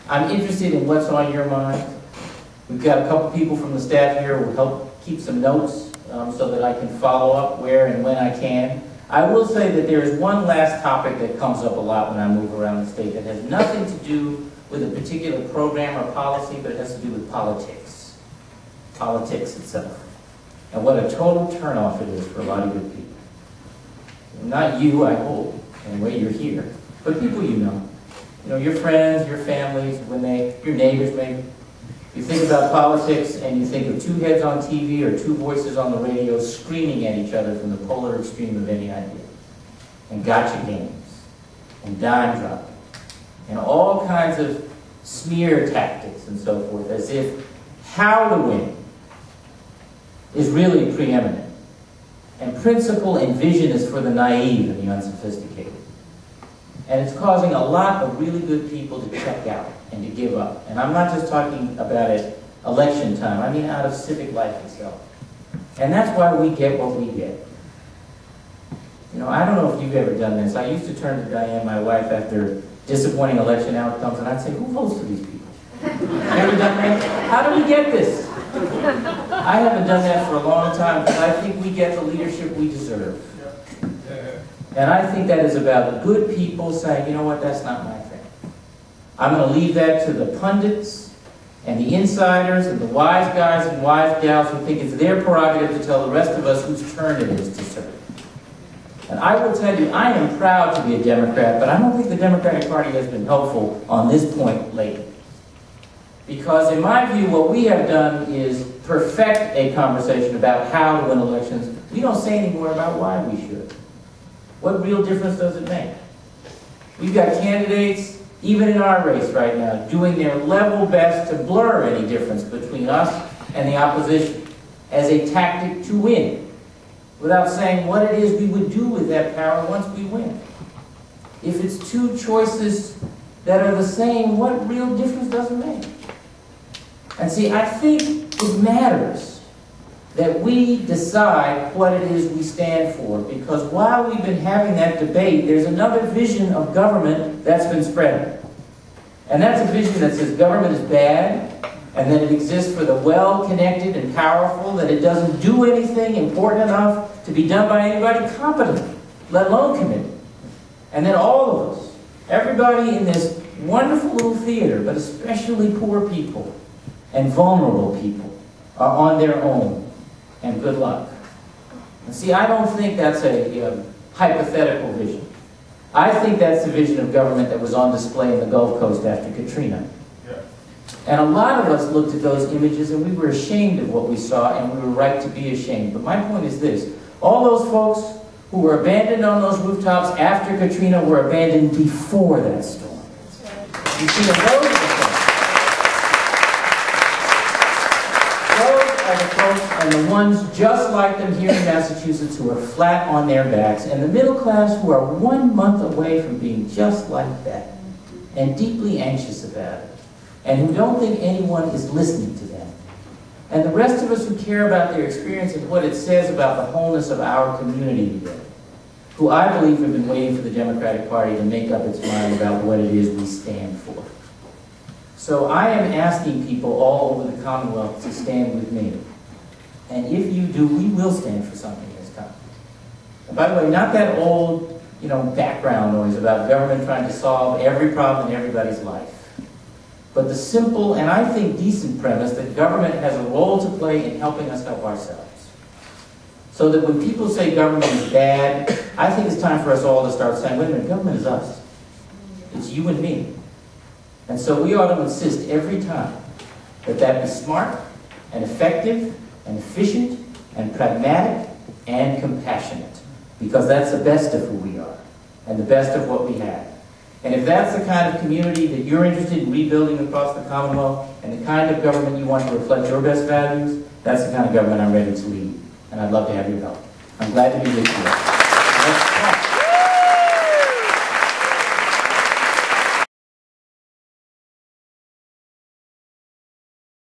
I'm interested in what's on your mind. We've got a couple people from the staff here who will help keep some notes so that I can follow up where and when I can. I will say that there is one last topic that comes up a lot when I move around the state that has nothing to do with a particular program or policy, but it has to do with politics. Politics itself. And what a total turnoff it is for a lot of good people. Not you, I hope, anyway, you're here, but people you know. You know, your friends, your families, your neighbors maybe. You think about politics and you think of two heads on TV or two voices on the radio screaming at each other from the polar extreme of any idea. And gotcha games, and dime dropping, and all kinds of smear tactics and so forth, as if how to win is really preeminent. And principle and vision is for the naive and the unsophisticated. And it's causing a lot of really good people to check out and to give up. And I'm not just talking about at election time, I mean out of civic life itself. And that's why we get what we get. You know, I don't know if you've ever done this. I used to turn to Diane, my wife, after disappointing election outcomes, and I'd say, who votes for these people? Ever done that? How do we get this? I haven't done that for a long time, but I think we get the leadership we deserve. And I think that is about good people saying, you know what, that's not my thing. I'm going to leave that to the pundits and the insiders and the wise guys and wise gals who think it's their prerogative to tell the rest of us whose turn it is to serve. And I will tell you, I am proud to be a Democrat, but I don't think the Democratic Party has been helpful on this point lately. Because in my view, what we have done is perfect a conversation about how to win elections. We don't say anymore about why we should. What real difference does it make? We've got candidates, even in our race right now, doing their level best to blur any difference between us and the opposition as a tactic to win, without saying what it is we would do with that power once we win. If it's two choices that are the same, what real difference does it make? And see, I think it matters that we decide what it is we stand for, because while we've been having that debate, there's another vision of government that's been spreading. And that's a vision that says government is bad, and that it exists for the well-connected and powerful, that it doesn't do anything important enough to be done by anybody competent, let alone committed. And then all of us, everybody in this wonderful little theater, but especially poor people and vulnerable people, are on their own. And good luck. And see, I don't think that's a hypothetical vision. I think that's the vision of government that was on display in the Gulf Coast after Katrina. Yeah. And a lot of us looked at those images and we were ashamed of what we saw, and we were right to be ashamed. But my point is this: all those folks who were abandoned on those rooftops after Katrina were abandoned before that storm. You see, those are the folks and the ones just like them here in Massachusetts who are flat on their backs, and the middle class who are 1 month away from being just like that and deeply anxious about it, and who don't think anyone is listening to them. And the rest of us who care about their experience and what it says about the wholeness of our community today, who I believe have been waiting for the Democratic Party to make up its mind about what it is we stand for. So I am asking people all over the Commonwealth to stand with me. And if you do, we will stand for something this time. And by the way, not that old, background noise about government trying to solve every problem in everybody's life, but the simple and I think decent premise that government has a role to play in helping us help ourselves. So that when people say government is bad, I think it's time for us all to start saying, wait a minute, government is us. It's you and me. And so we ought to insist every time that that be smart and effective and efficient and pragmatic and compassionate, because that's the best of who we are and the best of what we have. And if that's the kind of community that you're interested in rebuilding across the Commonwealth and the kind of government you want to reflect your best values, that's the kind of government I'm ready to lead. And I'd love to have your help. I'm glad to be with you.